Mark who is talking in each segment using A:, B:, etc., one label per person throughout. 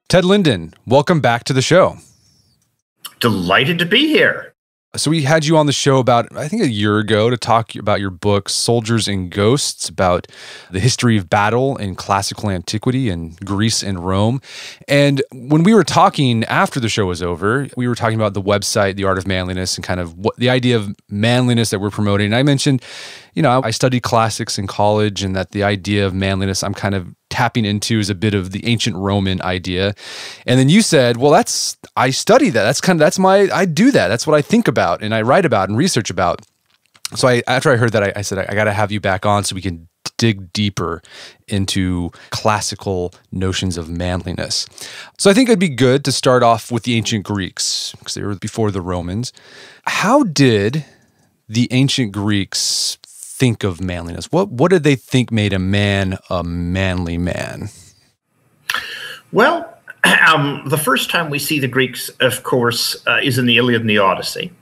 A: Ted Lendon, welcome back to the show.
B: Delighted to be here.
A: So we had you on the show about, I think, a year ago to talk about your book, Soldiers and Ghosts, about the history of battle in classical antiquity in Greece and Rome. And when we were talking after the show was over, we were talking about the website, The Art of Manliness, and kind of what the idea of manliness that we're promoting. And I mentioned, I studied classics in college, and that the idea of manliness I'm kind of tapping into is a bit of the ancient Roman idea. And then you said, well, I study that. I do that. That's what I think about and I write about and research about. So after I heard that, I said, I got to have you back on so we can dig deeper into classical notions of manliness. So I think it'd be good to start off with the ancient Greeks, because they were before the Romans. How did the ancient Greeks think of manliness? What did they think made a man a manly man?
B: Well, the first time we see the Greeks, of course, is in the Iliad and the Odyssey.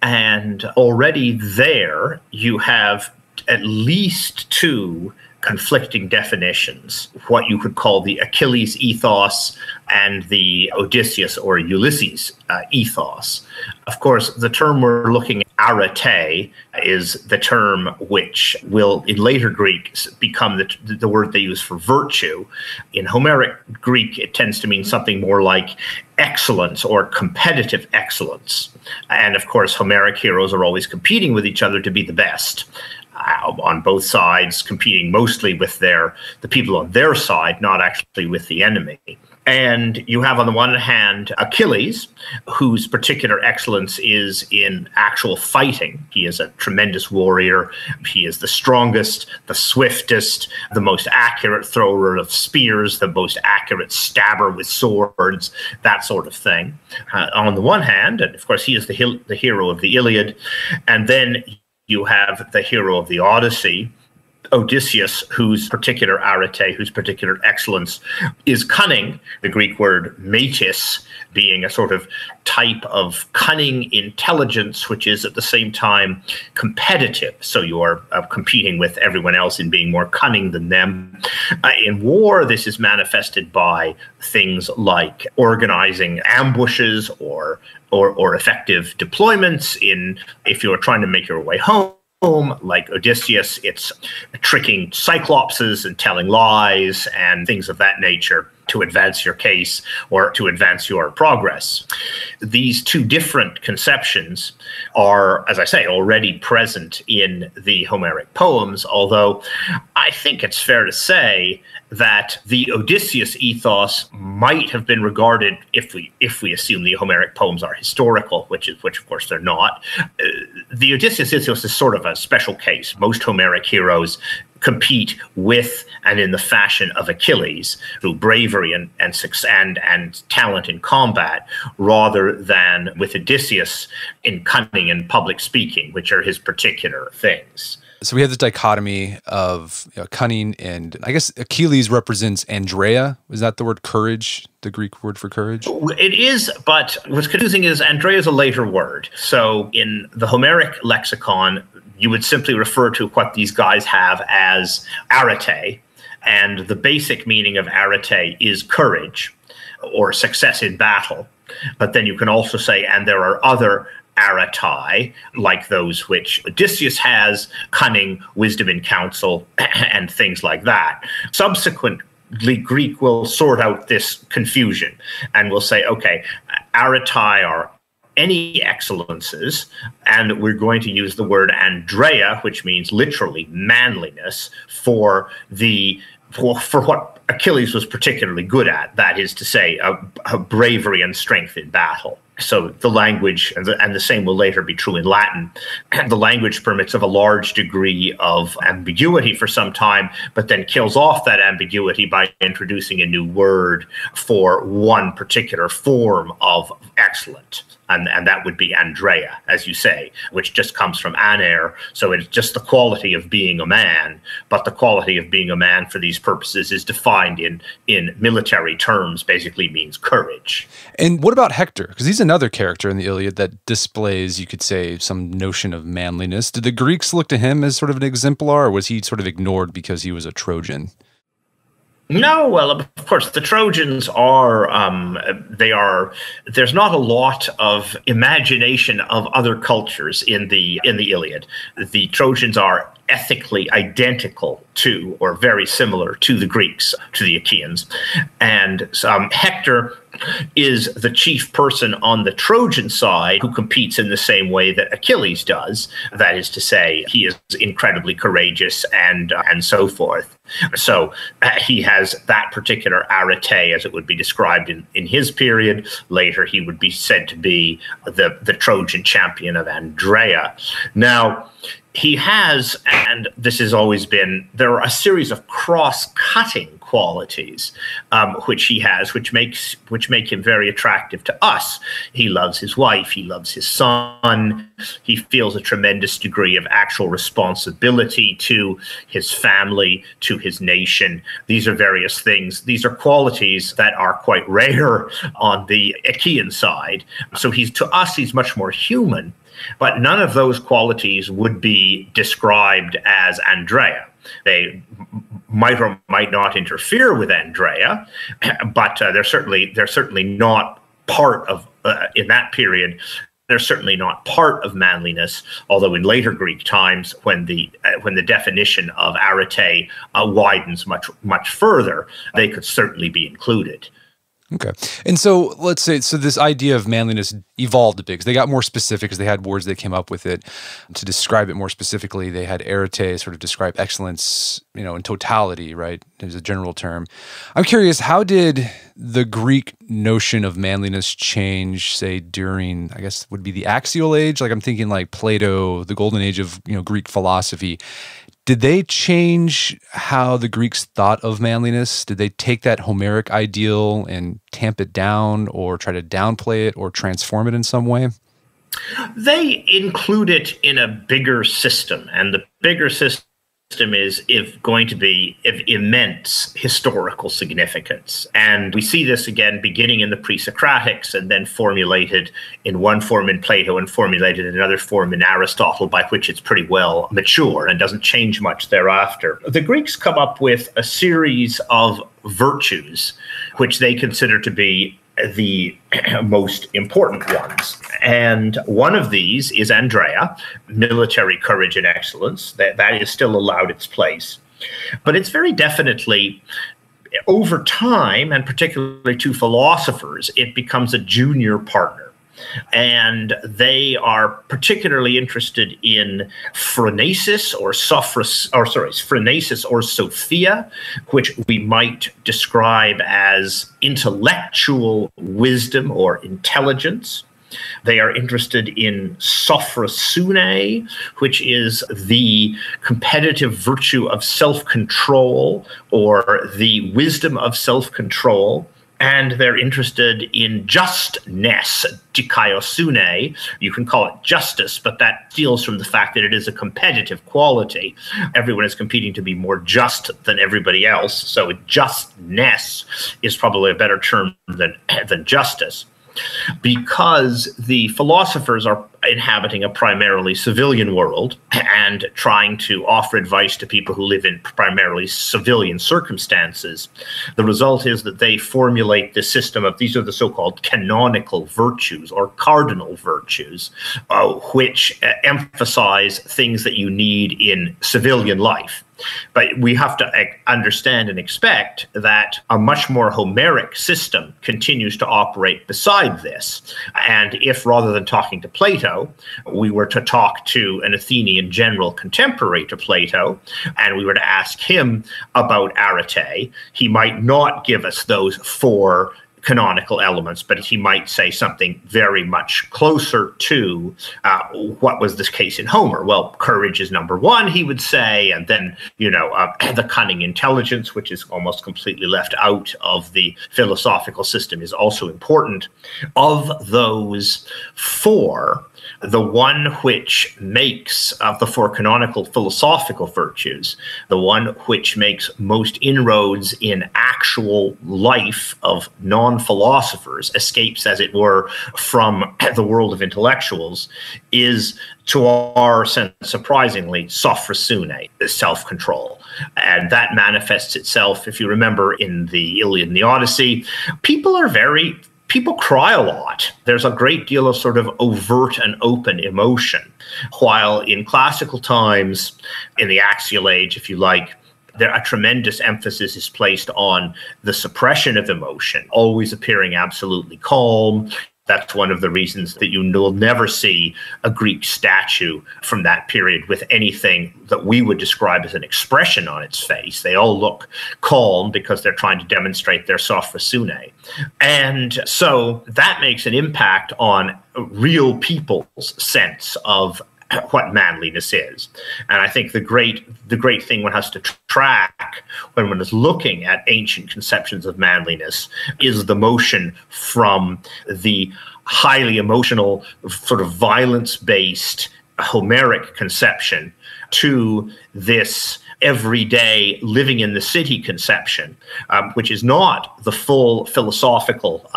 B: And already there you have at least two conflicting definitions, what you could call the Achilles ethos and the Odysseus or Ulysses ethos. Of course, the term we're looking at, arete, is the term which will, in later Greek, become the word they use for virtue. In Homeric Greek, it tends to mean something more like excellence or competitive excellence. And of course, Homeric heroes are always competing with each other to be the best. On both sides, competing mostly with the people on their side, not actually with the enemy. And you have, on the one hand, Achilles, whose particular excellence is in actual fighting. He is a tremendous warrior. He is the strongest, the swiftest, the most accurate thrower of spears, the most accurate stabber with swords, that sort of thing. On the one hand, and of course, he is the hero of the Iliad. And then you have the hero of the Odyssey, Odysseus, whose particular arete, whose particular excellence is cunning, the Greek word metis being a sort of type of cunning intelligence, which is at the same time competitive. So you are competing with everyone else in being more cunning than them. In war, this is manifested by things like organizing ambushes or effective deployments if you're trying to make your way home. Like Odysseus, it's tricking cyclopses and telling lies and things of that nature to advance your case or to advance your progress. These two different conceptions are, as I say, already present in the Homeric poems, although I think it's fair to say that the Odysseus ethos might have been regarded, if we assume the Homeric poems are historical, which of course they're not. The Odysseus ethos is sort of a special case. Most Homeric heroes compete with and in the fashion of Achilles through bravery and talent in combat, rather than with Odysseus in cunning and public speaking, which are his particular things.
A: So we have this dichotomy of cunning, and I guess Achilles represents Andrea. Is that the word courage, the Greek word for courage?
B: It is, but what's confusing is Andrea is a later word. So in the Homeric lexicon, you would simply refer to what these guys have as arete, and the basic meaning of arete is courage or success in battle. But then you can also say, and there are other arete, like those which Odysseus has, cunning, wisdom in counsel, and things like that. Subsequently, Greek will sort out this confusion and will say, okay, arete are any excellences, and we're going to use the word Andrea, which means literally manliness, for what Achilles was particularly good at, that is to say, a bravery and strength in battle. So the language, and the same will later be true in Latin, the language permits of a large degree of ambiguity for some time, but then kills off that ambiguity by introducing a new word for one particular form of excellent. And that would be Andrea, as you say, which just comes from aner. So it's just the quality of being a man. But the quality of being a man for these purposes is defined in military terms, basically means courage.
A: And what about Hector? Because he's another character in the Iliad that displays, you could say, some notion of manliness. Did the Greeks look to him as sort of an exemplar, or was he sort of ignored because he was a Trojan?
B: No, well, of course, the Trojans there's not a lot of imagination of other cultures in the Iliad. The Trojans are ethically identical to, or very similar to, the Greeks, to the Achaeans. And Hector is the chief person on the Trojan side who competes in the same way that Achilles does. That is to say, he is incredibly courageous and so forth. So he has that particular arete, as it would be described in his period. Later, he would be said to be the Trojan champion of Andrea. Now, he has, and this has always been, there are a series of cross-cutting qualities which he has, which make him very attractive to us. He loves his wife, he loves his son, he feels a tremendous degree of actual responsibility to his family, to his nation. These are various things. These are qualities that are quite rare on the Achaean side. So to us, he's much more human. But none of those qualities would be described as Andrea. They might or might not interfere with Andrea, but they're certainly not part of, in that period, they're certainly not part of manliness, although in later Greek times, when the definition of arete widens much further, they could certainly be included.
A: Okay. And so let's say, this idea of manliness evolved a bit because they got more specific because they had words that came up with it to describe it more specifically. They had arete sort of describe excellence, in totality, right, as a general term. I'm curious, how did the Greek notion of manliness change, say, during, I guess, would be the axial age? Like I'm thinking like Plato, the golden age of, Greek philosophy. Did they change how the Greeks thought of manliness? Did they take that Homeric ideal and tamp it down or try to downplay it or transform it in some way?
B: They include it in a bigger system, and the bigger system is going to be of immense historical significance. And we see this again beginning in the pre-Socratics and then formulated in one form in Plato and formulated in another form in Aristotle, by which it's pretty well mature and doesn't change much thereafter. The Greeks come up with a series of virtues which they consider to be the most important ones. And one of these is Andrea, military courage and excellence. That is still allowed its place. But it's very definitely, over time, and particularly to philosophers, it becomes a junior partner. And they are particularly interested in phronesis or Sophia, which we might describe as intellectual wisdom or intelligence. They are interested in sophrosune, which is the competitive virtue of self-control or the wisdom of self-control. And they're interested in justness, dikaiosune. You can call it justice, but that steals from the fact that it is a competitive quality. Everyone is competing to be more just than everybody else. So justness is probably a better term than justice, because the philosophers are inhabiting a primarily civilian world and trying to offer advice to people who live in primarily civilian circumstances. The result is that they formulate this system of, these are the so-called canonical virtues or cardinal virtues, which emphasize things that you need in civilian life. But we have to understand and expect that a much more Homeric system continues to operate beside this. And if, rather than talking to Plato, we were to talk to an Athenian general contemporary to Plato, and we were to ask him about arete, he might not give us those four canonical elements, but he might say something very much closer to what was this case in Homer. Well, courage is number one, he would say, and then, the cunning intelligence, which is almost completely left out of the philosophical system, is also important. Of those four, the one which makes, of the four canonical philosophical virtues, the one which makes most inroads in actual life of non-philosophers, escapes, as it were, from the world of intellectuals, is, to our sense, surprisingly, sophrosune, self-control. And that manifests itself, if you remember, in the Iliad and the Odyssey. People cry a lot. There's a great deal of sort of overt and open emotion. While in classical times, in the axial age, if you like, a tremendous emphasis is placed on the suppression of emotion, always appearing absolutely calm. That's one of the reasons that you will never see a Greek statue from that period with anything that we would describe as an expression on its face. They all look calm because they're trying to demonstrate their sophrosune. And so that makes an impact on real people's sense of what manliness is. And I think the great thing one has to track when one is looking at ancient conceptions of manliness is the motion from the highly emotional, sort of violence-based Homeric conception to this everyday living in the city conception, which is not the full philosophical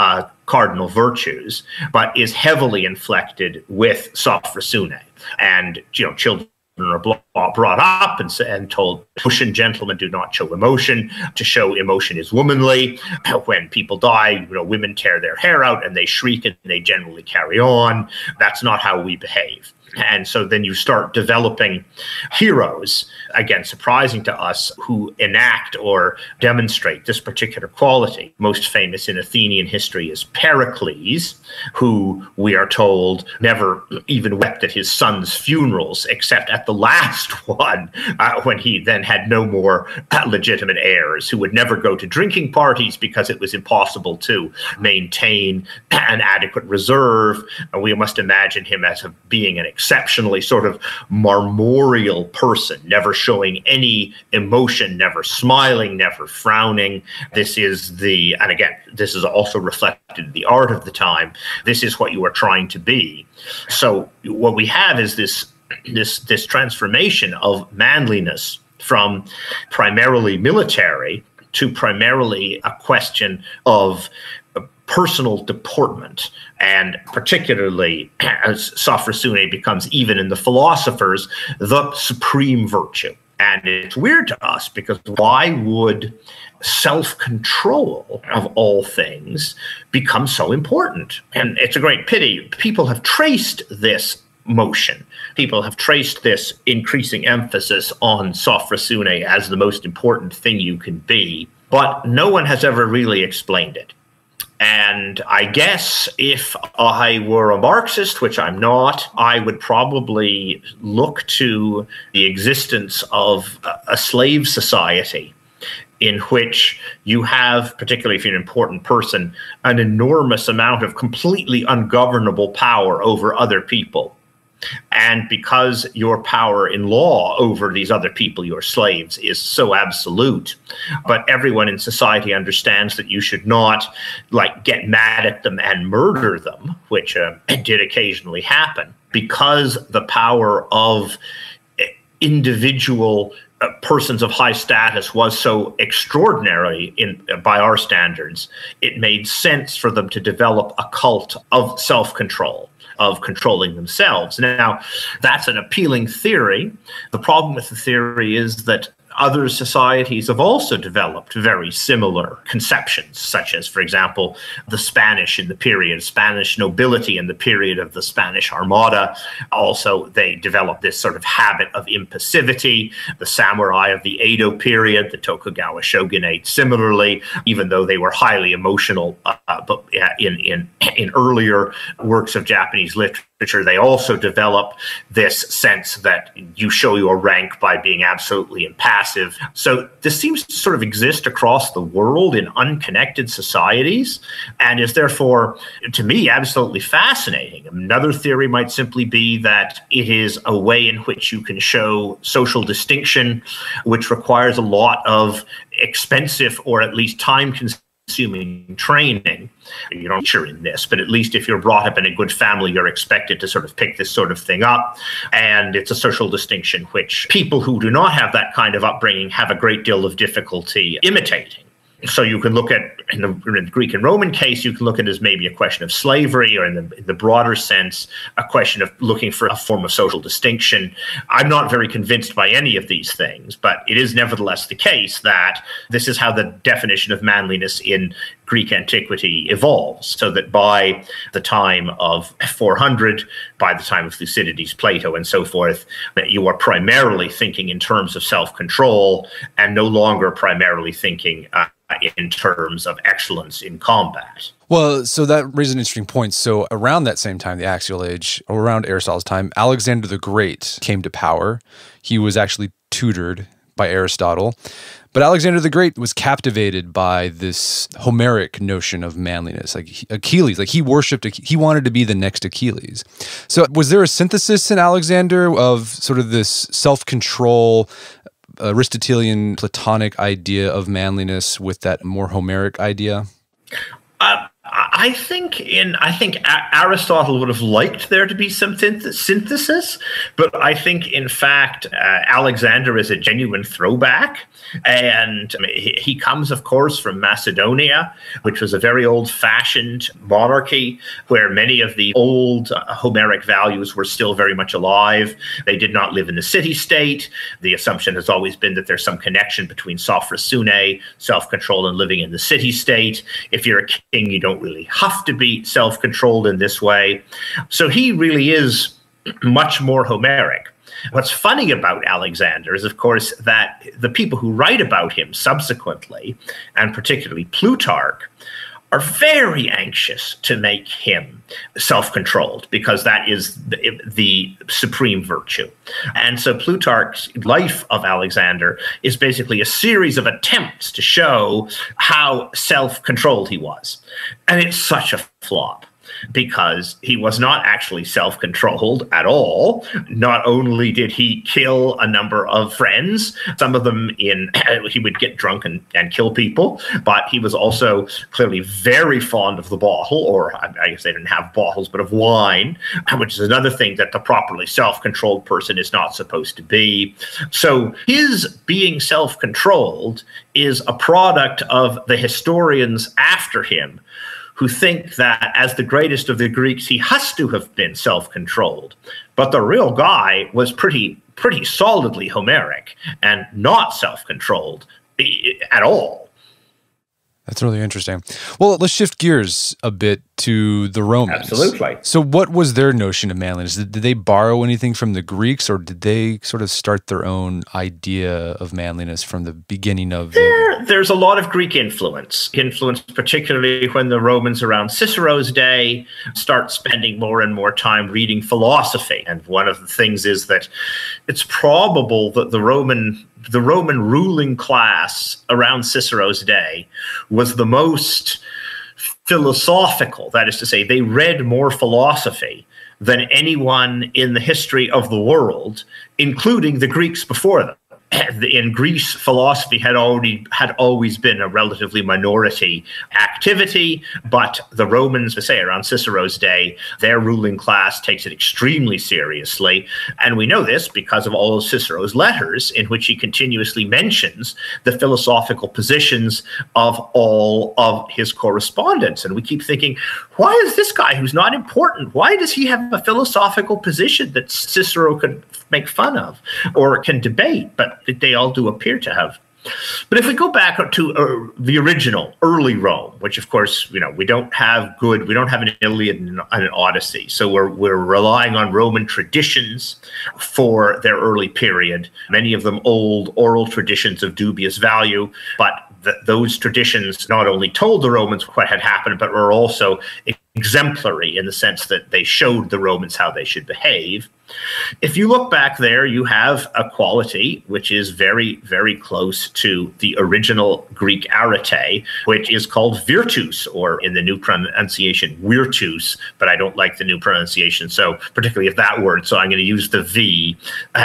B: cardinal virtues, but is heavily inflected with sophrosune. And, children are brought up and told, Ocean gentlemen do not show emotion. To show emotion is womanly. When people die, women tear their hair out and they shriek and they generally carry on. That's not how we behave. And so then you start developing heroes, again, surprising to us, who enact or demonstrate this particular quality. Most famous in Athenian history is Pericles, who we are told never even wept at his son's funerals, except at the last one, when he then had no more legitimate heirs, who would never go to drinking parties because it was impossible to maintain an adequate reserve. And we must imagine him as being an exceptionally sort of marmoreal person, never showing any emotion, never smiling, never frowning. This is and again, this is also reflected in the art of the time. This is what you are trying to be. So what we have is this transformation of manliness from primarily military to primarily a question of personal deportment, and particularly as sophrosune becomes, even in the philosophers, the supreme virtue. And it's weird to us because why would self-control of all things become so important? And it's a great pity. People have traced this motion. People have traced this increasing emphasis on sophrosune as the most important thing you can be, but no one has ever really explained it. And I guess if I were a Marxist, which I'm not, I would probably look to the existence of a slave society in which you have, particularly if you're an important person, an enormous amount of completely ungovernable power over other people. And because your power in law over these other people, your slaves, is so absolute, but everyone in society understands that you should not get mad at them and murder them, which did occasionally happen, because the power of individual persons of high status was so extraordinary by our standards. It made sense for them to develop a cult of self-control, of controlling themselves. Now, that's an appealing theory. The problem with the theory is that other societies have also developed very similar conceptions, such as, for example, the Spanish in the period, Spanish nobility in the period of the Spanish Armada. Also, they developed this sort of habit of impassivity. The samurai of the Edo period, the Tokugawa shogunate, similarly, even though they were highly emotional, but in earlier works of Japanese literature, they also develop this sense that you show your rank by being absolutely impassive. So this seems to sort of exist across the world in unconnected societies, and is therefore, to me, absolutely fascinating. Another theory might simply be that it is a way in which you can show social distinction, which requires a lot of expensive or at least time-consuming unassuming training. You don't sure in this, but at least if you're brought up in a good family, you're expected to sort of pick this sort of thing up. And it's a social distinction which people who do not have that kind of upbringing have a great deal of difficulty imitating. So you can look at, in the Greek and Roman case, you can look at it as maybe a question of slavery, or in the broader sense, a question of looking for a form of social distinction. I'm not very convinced by any of these things, but it is nevertheless the case that this is how the definition of manliness in Greek antiquity evolves, so that by the time of 400, by the time of Thucydides, Plato, and so forth, that you are primarily thinking in terms of self-control and no longer primarily thinking in terms of excellence in combat.
A: Well, so that raises an interesting point. So around that same time, the Axial Age, or around Aristotle's time, Alexander the Great came to power. He was actually tutored by Aristotle. But Alexander the Great was captivated by this Homeric notion of manliness, like Achilles, like he worshipped, he wanted to be the next Achilles. So was there a synthesis in Alexander of sort of this self-control, Aristotelian Platonic idea of manliness with that more Homeric idea?
B: I think Aristotle would have liked there to be some synthesis, but I think in fact Alexander is a genuine throwback, and he comes, of course, from Macedonia, which was a very old-fashioned monarchy where many of the old Homeric values were still very much alive. They did not live in the city-state. The assumption has always been that there's some connection between sophrosune, self-control, and living in the city-state. If you're a king, you don't really have to be self-controlled in this way. So he really is much more Homeric. What's funny about Alexander is, of course, that the people who write about him subsequently, and particularly Plutarch, are very anxious to make him self-controlled, because that is the supreme virtue. And so Plutarch's life of Alexander is basically a series of attempts to show how self-controlled he was. And it's such a flop, because he was not actually self-controlled at all. Not only did he kill a number of friends, some of them he would get drunk and kill people, but he was also clearly very fond of the bottle, or I guess they didn't have bottles, but of wine, which is another thing that the properly self-controlled person is not supposed to be. So his being self-controlled is a product of the historians after him, who think that as the greatest of the Greeks, he has to have been self-controlled. But the real guy was pretty solidly Homeric and not self-controlled at all.
A: That's really interesting. Well, let's shift gears a bit to the Romans.
B: Absolutely.
A: So what was their notion of manliness? Did they borrow anything from the Greeks, or did they sort of start their own idea of manliness from the beginning of
B: There's a lot of Greek influence particularly when the Romans around Cicero's day start spending more and more time reading philosophy. And one of the things is that it's probable that the Roman ruling class around Cicero's day was the most philosophical. That is to say, they read more philosophy than anyone in the history of the world, including the Greeks before them. In Greece, philosophy had always been a relatively minority activity, but the Romans, say around Cicero's day, their ruling class takes it extremely seriously. And we know this because of all of Cicero's letters, in which he continuously mentions the philosophical positions of all of his correspondents. And we keep thinking, why is this guy who's not important, why does he have a philosophical position that Cicero could make fun of or can debate? But they all do appear to have. But if we go back to the original early Rome, which of course, we don't have an Iliad and an Odyssey, so we're relying on Roman traditions for their early period, many of them old oral traditions of dubious value, but those traditions not only told the Romans what had happened, but were also exemplary in the sense that they showed the Romans how they should behave. If you look back there, you have a quality which is very, very close to the original Greek arete, which is called virtus, or in the new pronunciation, virtus, but I don't like the new pronunciation, so particularly of that word, so I'm going to use the V,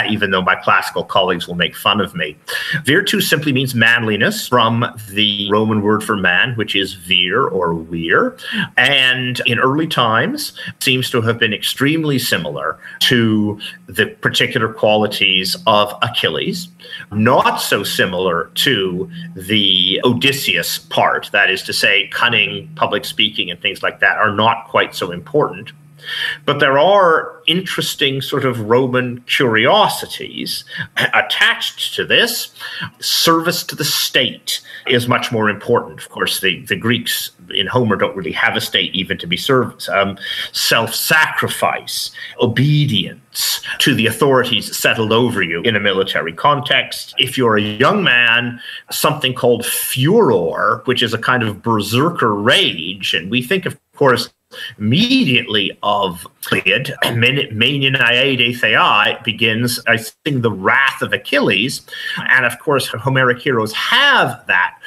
B: even though my classical colleagues will make fun of me. Virtus simply means manliness, from the Roman word for man, which is vir or vir, and in early times seems to have been extremely similar to the particular qualities of Achilles, not so similar to the Odysseus part, that is to say, cunning, public speaking, and things like that are not quite so important. But there are interesting sort of Roman curiosities attached to this. Service to the state is much more important. Of course, the Greeks in Homer don't really have a state even to be served. Self-sacrifice, obedience to the authorities settled over you in a military context. If you're a young man, something called furor, which is a kind of berserker rage, and we think, of course, immediately of Iliad, Manianaide Theai begins, I think, the wrath of Achilles, and of course Homeric heroes have that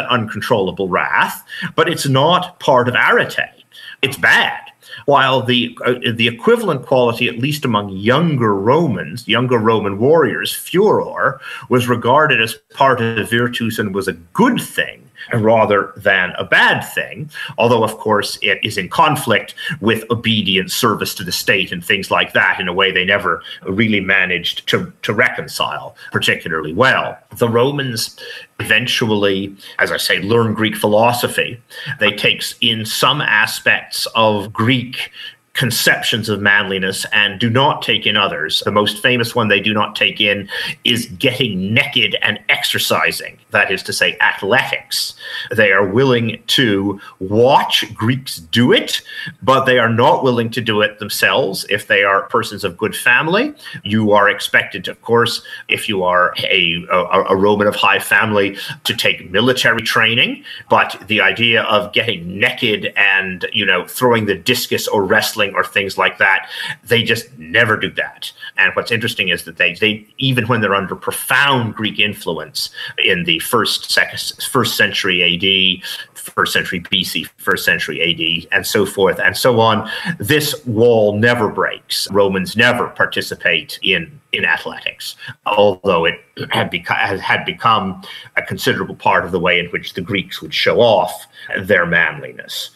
B: uncontrollable wrath, but it's not part of arete. It's bad. While the equivalent quality, at least among younger Roman warriors, furor, was regarded as part of virtus and was a good thing rather than a bad thing, although, of course, it is in conflict with obedience, service to the state, and things like that in a way they never really managed to reconcile particularly well. The Romans eventually, as I say, learn Greek philosophy. They take in some aspects of Greek conceptions of manliness and do not take in others. The most famous one they do not take in is getting naked and exercising, that is to say, athletics. They are willing to watch Greeks do it, but they are not willing to do it themselves. If they are persons of good family, you are expected, of course, if you are a Roman of high family, to take military training, but the idea of getting naked and, throwing the discus or wrestling or things like that, they just never do that. And what's interesting is that they even when they're under profound Greek influence in the first century AD, first century BC, first century AD, and so forth and so on, this wall never breaks. Romans never participate in athletics, although it had become a considerable part of the way in which the Greeks would show off their manliness.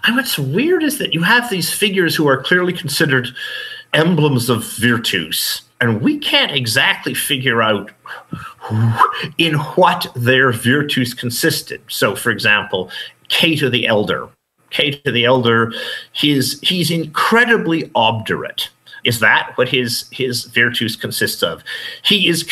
B: And what's weird is that you have these figures who are clearly considered emblems of virtus, and we can't exactly figure out in what their virtus consisted. So, for example, Cato the Elder. Cato the Elder, he's incredibly obdurate. Is that what his virtus consists of? He is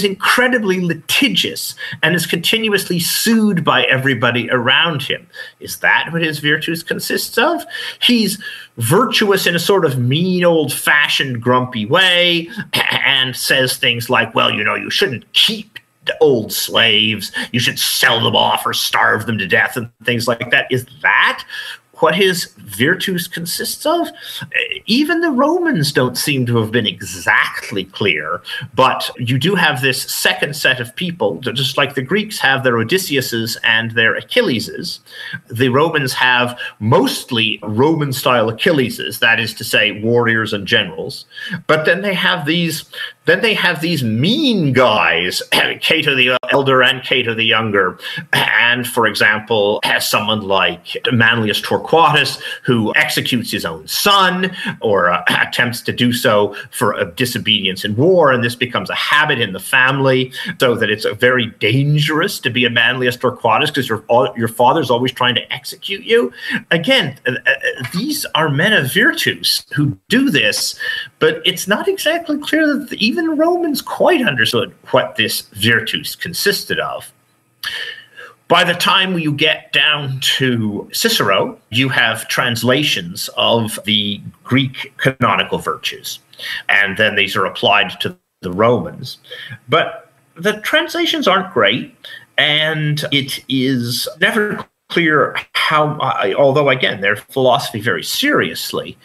B: incredibly litigious and is continuously sued by everybody around him. Is that what his virtus consists of? He's virtuous in a sort of mean, old-fashioned, grumpy way, and says things like, well, you shouldn't keep old slaves. You should sell them off or starve them to death and things like that. Is that what his virtus consists of? Even the Romans don't seem to have been exactly clear, but you do have this second set of people, just like the Greeks have their Odysseus's and their Achilleses. The Romans have mostly Roman-style Achilleses, that is to say, warriors and generals, but then they have these mean guys, Cato the Elder and Cato the Younger, and, for example, has someone like Manlius Torquatus, who executes his own son or attempts to do so for disobedience in war, and this becomes a habit in the family, so that it's very dangerous to be a Manlius Torquatus because your father's always trying to execute you. Again, these are men of virtus who do this, but it's not exactly clear that even Romans quite understood what this virtus consisted of. By the time you get down to Cicero, you have translations of the Greek canonical virtues, and then these are applied to the Romans. But the translations aren't great, and it is never clear how, although again, their philosophy very seriously,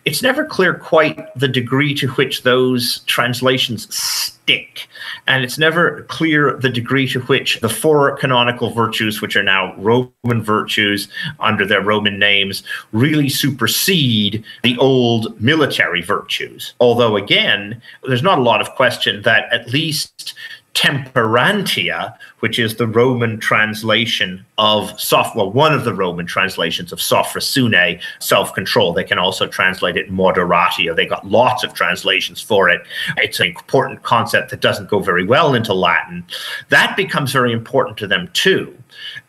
B: it's never clear quite the degree to which those translations stick. And it's never clear the degree to which the four canonical virtues, which are now Roman virtues under their Roman names, really supersede the old military virtues. Although, again, there's not a lot of question that at least temperantia, which is the Roman translation of one of the Roman translations of sophrosune, self-control. They can also translate it moderatio. They got lots of translations for it. It's an important concept that doesn't go very well into Latin. That becomes very important to them too.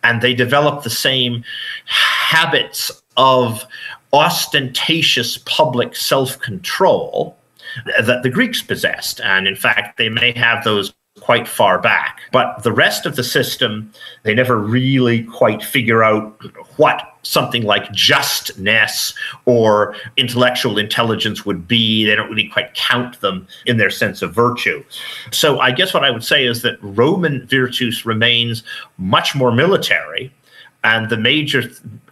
B: And they develop the same habits of ostentatious public self-control that the Greeks possessed. And in fact, they may have those quite far back. But the rest of the system, they never really quite figure out what something like justness or intellectual intelligence would be. They don't really quite count them in their sense of virtue. So I guess what I would say is that Roman virtus remains much more military, and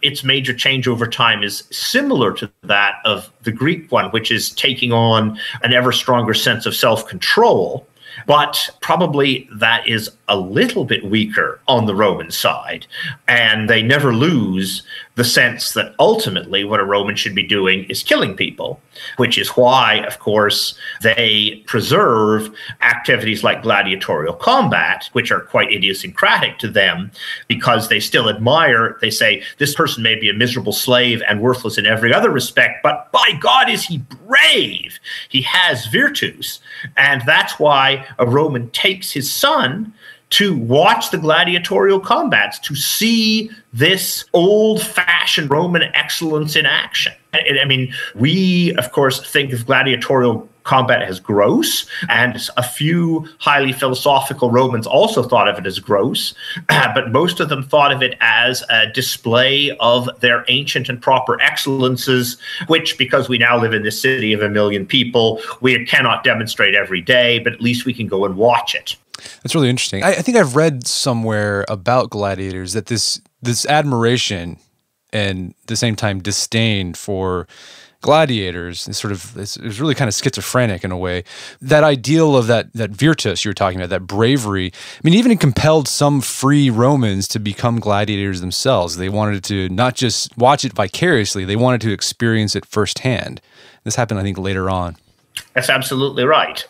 B: its major change over time is similar to that of the Greek one, which is taking on an ever stronger sense of self-control. But probably that is a little bit weaker on the Roman side. And they never lose the sense that ultimately what a Roman should be doing is killing people, which is why, of course, they preserve activities like gladiatorial combat, which are quite idiosyncratic to them, because they still admire, they say, this person may be a miserable slave and worthless in every other respect, but by God is he brave. He has virtus. And that's why a Roman takes his son to watch the gladiatorial combats, to see this old-fashioned Roman excellence in action. I mean, we, of course, think of gladiatorial combat as gross, and a few highly philosophical Romans also thought of it as gross, but most of them thought of it as a display of their ancient and proper excellences, which, because we now live in this city of 1 million people, we cannot demonstrate every day, but at least we can go and watch it.
A: That's really interesting. I think I've read somewhere about gladiators that this admiration and at the same time disdain for gladiators is it's really kind of schizophrenic in a way. That ideal of that virtus you were talking about, that bravery, I mean, even it compelled some free Romans to become gladiators themselves. They wanted to not just watch it vicariously, they wanted to experience it firsthand. This happened, I think, later on.
B: That's absolutely right.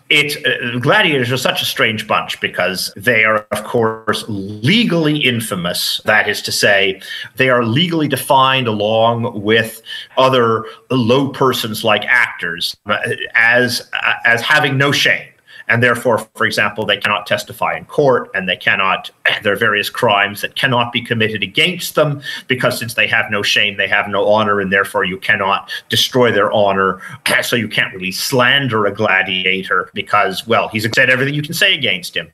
B: Gladiators are such a strange bunch because they are, of course, legally infamous. That is to say, they are legally defined along with other low persons like actors as having no shame. And therefore, for example, they cannot testify in court, and there are various crimes that cannot be committed against them because since they have no shame, they have no honor, and therefore you cannot destroy their honor. So you can't really slander a gladiator because, well, he's said everything you can say against him.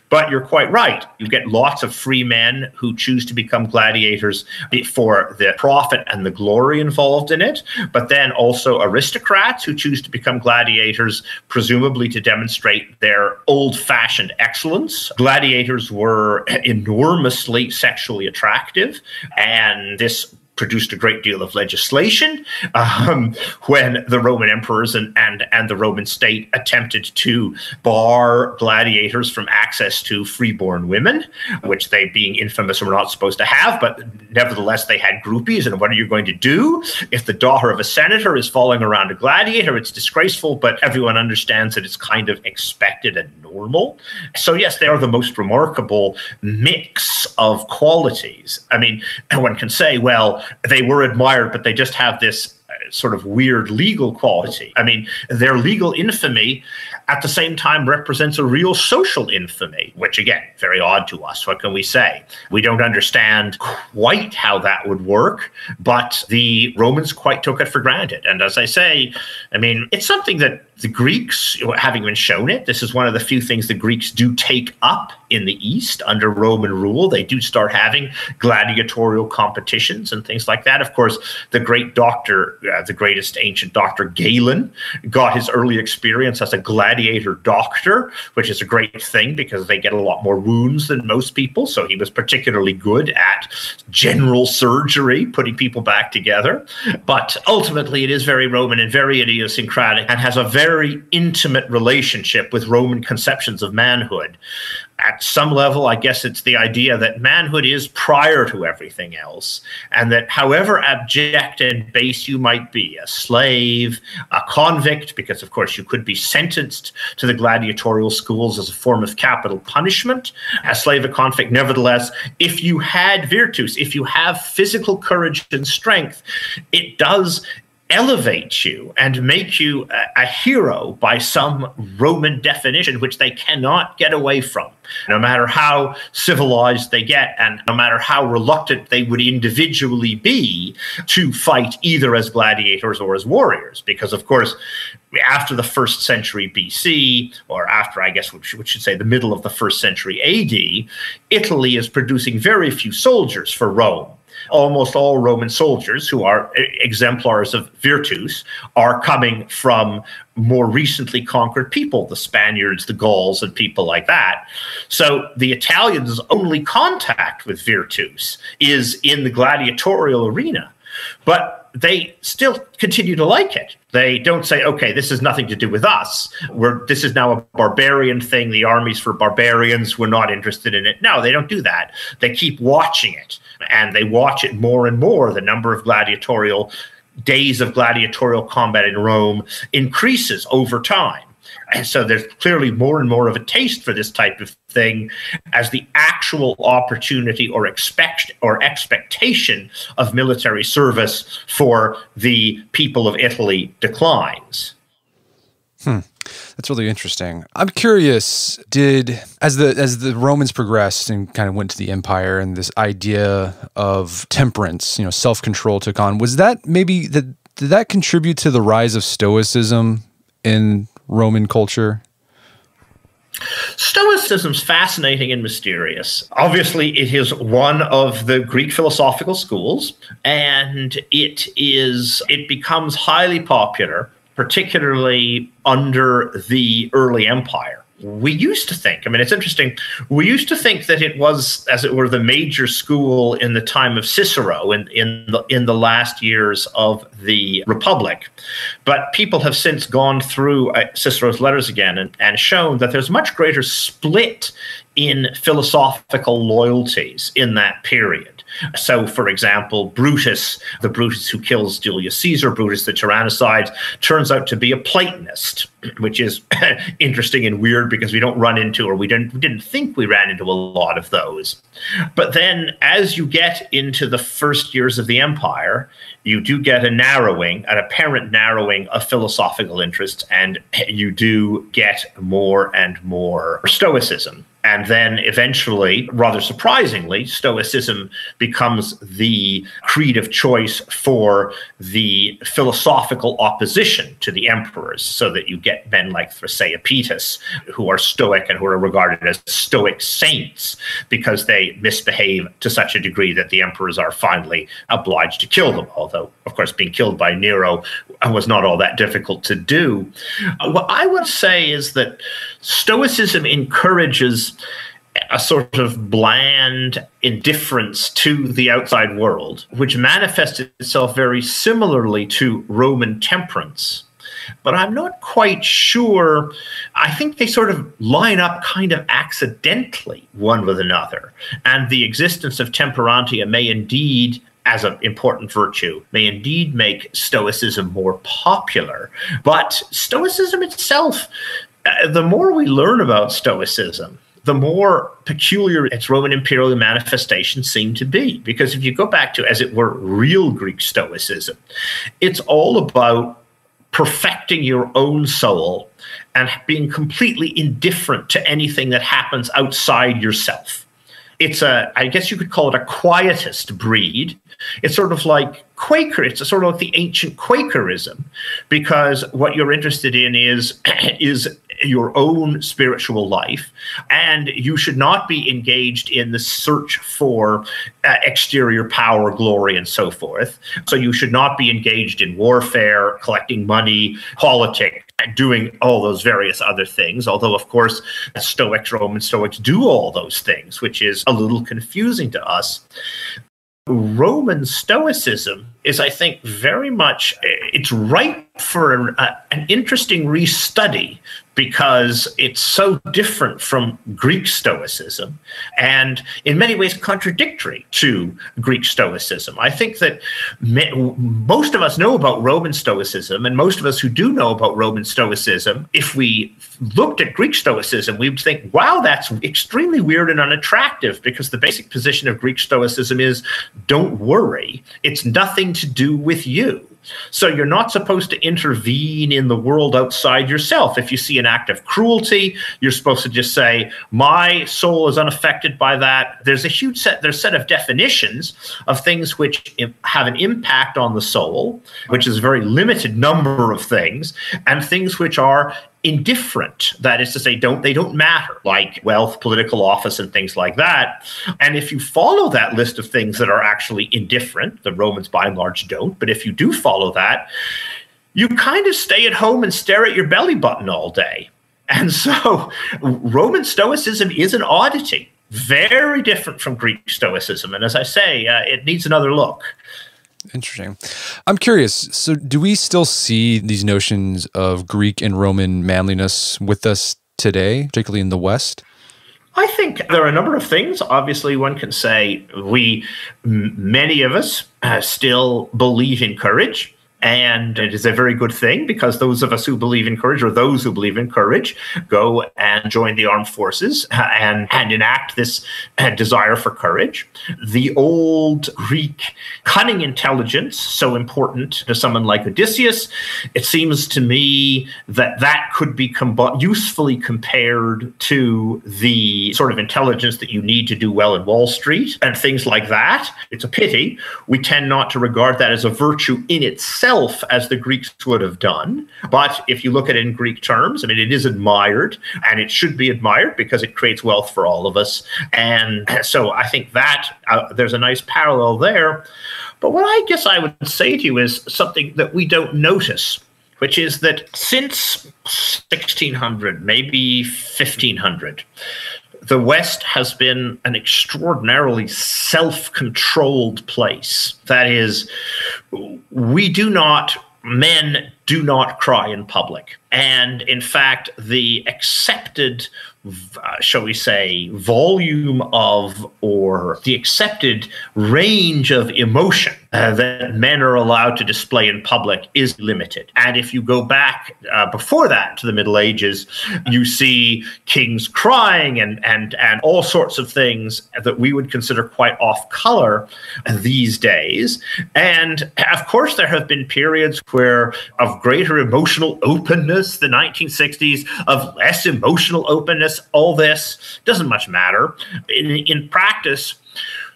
B: But you're quite right. You get lots of free men who choose to become gladiators for the profit and the glory involved in it, but then also aristocrats who choose to become gladiators, presumably to demonstrate their old-fashioned excellence. Gladiators were enormously sexually attractive, and this produced a great deal of legislation when the Roman emperors and the Roman state attempted to bar gladiators from access to freeborn women, which they, being infamous, were not supposed to have, but nevertheless they had groupies. And what are you going to do? If the daughter of a senator is falling around a gladiator, it's disgraceful, but everyone understands that it's kind of expected and normal. So yes, they are the most remarkable mix of qualities. I mean, one can say, well, they were admired, but they just have this sort of weird legal quality. I mean, their legal infamy at the same time represents a real social infamy, which again, very odd to us. What can we say? We don't understand quite how that would work, but the Romans quite took it for granted. And as I say, I mean, it's something that The Greeks, having been shown it, this is one of the few things the Greeks do take up in the East under Roman rule. They do start having gladiatorial competitions and things like that. Of course, the great doctor, the greatest ancient doctor, Galen, got his early experience as a gladiator doctor, which is a great thing because they get a lot more wounds than most people. So he was particularly good at general surgery, putting people back together. But ultimately, it is very Roman and very idiosyncratic and has a very intimate relationship with Roman conceptions of manhood. At some level, I guess it's the idea that manhood is prior to everything else, and that however abject and base you might be, a slave, a convict, because of course you could be sentenced to the gladiatorial schools as a form of capital punishment, a slave, a convict, nevertheless, if you had virtus, if you have physical courage and strength, it does elevate you and make you a hero by some Roman definition, which they cannot get away from, no matter how civilized they get and no matter how reluctant they would individually be to fight either as gladiators or as warriors. Because, of course, after the 1st century BC, or after, I guess, we should say the middle of the 1st century AD, Italy is producing very few soldiers for Rome. Almost all Roman soldiers who are exemplars of virtus are coming from more recently conquered people, the Spaniards, the Gauls, and people like that. So the Italians' only contact with virtus is in the gladiatorial arena. But they still continue to like it. They don't say, okay, this has nothing to do with us. This is now a barbarian thing. The army's for barbarians. We're not interested in it. No, they don't do that. They keep watching it, and they watch it more and more. The number of days of gladiatorial combat in Rome increases over time. And so there's clearly more and more of a taste for this type of thing as the actual opportunity or expectation of military service for the people of Italy declines.
A: That's really interesting. I'm curious, as the Romans progressed and kind of went to the empire and this idea of temperance, self-control took on, did that contribute to the rise of Stoicism in Roman culture?
B: Stoicism's fascinating and mysterious. Obviously, it is one of the Greek philosophical schools, and it becomes highly popular, particularly under the early empire. We used to think, it's interesting, we used to think that it was, as it were, the major school in the time of Cicero in the last years of the Republic. But people have since gone through Cicero's letters again and shown that there's much greater split in philosophical loyalties in that period. So, for example, Brutus, the Brutus who kills Julius Caesar, Brutus the tyrannicide, turns out to be a Platonist, which is interesting and weird because we didn't think we ran into a lot of those. But then as you get into the first years of the empire, you do get an apparent narrowing of philosophical interests, and you do get more and more Stoicism. And then eventually, rather surprisingly, Stoicism becomes the creed of choice for the philosophical opposition to the emperors, so that you get men like Thrasea who are Stoic and who are regarded as Stoic saints because they misbehave to such a degree that the emperors are finally obliged to kill them. Although, of course, being killed by Nero was not all that difficult to do. What I would say is that Stoicism encourages a sort of bland indifference to the outside world, which manifests itself very similarly to Roman temperance. But I'm not quite sure. I think they sort of line up kind of accidentally one with another. And the existence of temperantia may indeed, as an important virtue, may indeed make Stoicism more popular. But Stoicism itself, the more we learn about Stoicism, the more peculiar its Roman imperial manifestations seem to be. Because if you go back to, as it were, real Greek Stoicism, it's all about perfecting your own soul and being completely indifferent to anything that happens outside yourself. It's I guess you could call it a quietist breed. It's sort of like Quaker. It's a sort of like the ancient Quakerism, because what you're interested in is your own spiritual life, and you should not be engaged in the search for exterior power, glory, and so forth. So you should not be engaged in warfare, collecting money, politics, doing all those various other things. Although, of course, Roman Stoics do all those things, which is a little confusing to us. Roman Stoicism is, I think, very much, it's ripe for an interesting restudy, because it's so different from Greek Stoicism and in many ways contradictory to Greek Stoicism. I think that most of us know about Roman Stoicism, and most of us who do know about Roman Stoicism, if we looked at Greek Stoicism, we would think, wow, that's extremely weird and unattractive, because the basic position of Greek Stoicism is, don't worry, it's nothing to do with you. So you're not supposed to intervene in the world outside yourself. If you see an act of cruelty, you're supposed to just say, my soul is unaffected by that. There's a set of definitions of things which have an impact on the soul, which is a very limited number of things, and things which are indifferent. That is to say, they don't matter, like wealth, political office, and things like that. And if you follow that list of things that are actually indifferent, the Romans by and large don't, but if you do follow that, you kind of stay at home and stare at your belly button all day. And so Roman Stoicism is an oddity, very different from Greek Stoicism. And as I say, it needs another look.
A: Interesting. I'm curious. So do we still see these notions of Greek and Roman manliness with us today, particularly in the West?
B: I think there are a number of things. Obviously, one can say many of us still believe in courage. And it is a very good thing, because those of us who believe in courage, or those who believe in courage, go and join the armed forces and enact this desire for courage. The old Greek cunning intelligence, so important to someone like Odysseus, it seems to me that could be usefully compared to the sort of intelligence that you need to do well in Wall Street and things like that. It's a pity we tend not to regard that as a virtue in itself, as the Greeks would have done. But if you look at it in Greek terms, I mean, it is admired, and it should be admired because it creates wealth for all of us. And so I think that there's a nice parallel there. But what I guess I would say to you is something that we don't notice, which is that since 1600, maybe 1500, the West has been an extraordinarily self-controlled place. That is, men do not cry in public. And in fact, the accepted, shall we say, volume of, or the accepted range of emotion that men are allowed to display in public is limited. And if you go back before that to the Middle Ages, you see kings crying and all sorts of things that we would consider quite off color these days. And of course, there have been periods where of greater emotional openness, the 1960s, of less emotional openness. All this doesn't much matter. In practice,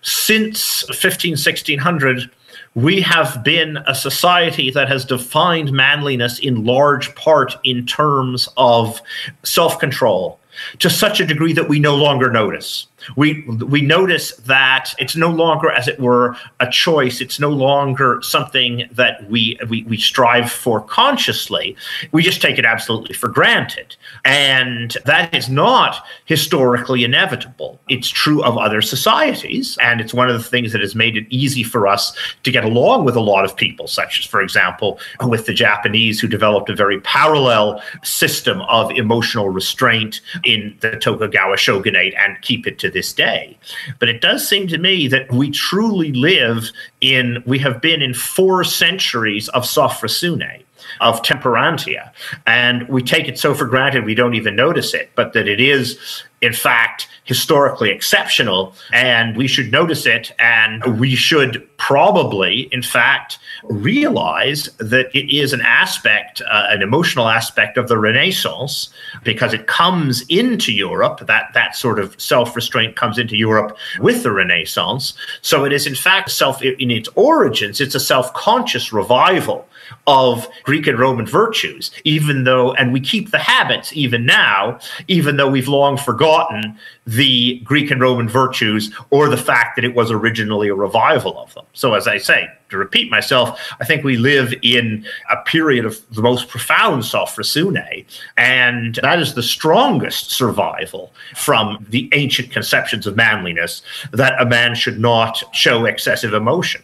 B: since 1600, we have been a society that has defined manliness in large part in terms of self-control, to such a degree that we no longer notice. We notice that it's no longer, as it were, a choice. It's no longer something that we strive for consciously. We just take it absolutely for granted. And that is not historically inevitable. It's true of other societies. And it's one of the things that has made it easy for us to get along with a lot of people, such as, for example, with the Japanese, who developed a very parallel system of emotional restraint in the Tokugawa shogunate and keep it to this day. But it does seem to me that we truly we have been in 4 centuries of sophrosune, of temperantia, and we take it so for granted we don't even notice it, but that it is in fact, historically exceptional, and we should notice it, and we should probably, in fact, realize that it is an aspect, an emotional aspect of the Renaissance, because it comes into Europe, that sort of self-restraint comes into Europe with the Renaissance. So it is, in fact, in its origins, it's a self-conscious revival of Greek and Roman virtues, even though, and we keep the habits even now, even though we've long forgotten the Greek and Roman virtues or the fact that it was originally a revival of them. So as I say, to repeat myself, I think we live in a period of the most profound sophrosyne, and that is the strongest survival from the ancient conceptions of manliness, that a man should not show excessive emotion.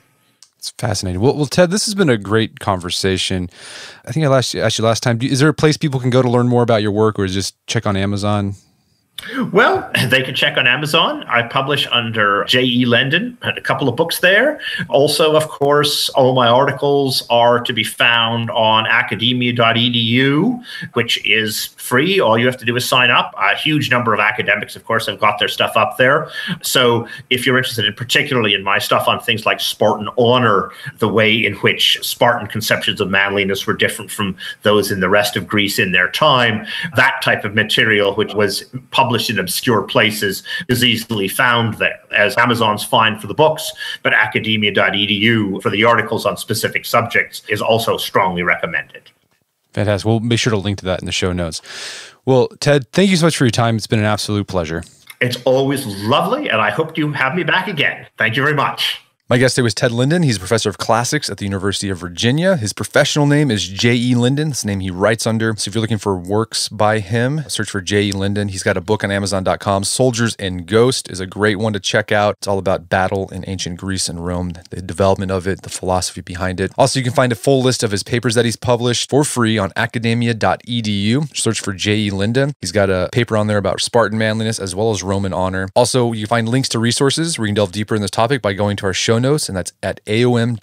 A: It's fascinating. Well, Ted, this has been a great conversation. I think I asked you last time, is there a place people can go to learn more about your work, or is just check on Amazon?
B: Well, they can check on Amazon. I publish under J.E. Lendon, a couple of books there. Also, of course, all my articles are to be found on academia.edu, which is free. All you have to do is sign up. A huge number of academics, of course, have got their stuff up there. So if you're interested particularly in my stuff on things like Spartan honor, the way in which Spartan conceptions of manliness were different from those in the rest of Greece in their time, that type of material, which was published in obscure places, is easily found there, as Amazon's fine for the books, but academia.edu for the articles on specific subjects is also strongly recommended.
A: Fantastic. We'll be sure to link to that in the show notes. Well, Ted, thank you so much for your time. It's been an absolute pleasure.
B: It's always lovely, and I hope you have me back again. Thank you very much.
A: My guest today was Ted Lendon. He's a professor of classics at the University of Virginia. His professional name is J.E. Lendon. It's the name he writes under. So if you're looking for works by him, search for J.E. Lendon. He's got a book on Amazon.com. Soldiers and Ghosts is a great one to check out. It's all about battle in ancient Greece and Rome, the development of it, the philosophy behind it. Also, you can find a full list of his papers that he's published for free on academia.edu. Search for J.E. Lendon. He's got a paper on there about Spartan manliness as well as Roman honor. Also, you can find links to resources where you can delve deeper in this topic by going to our show notes, and that's at aom.is/virtus.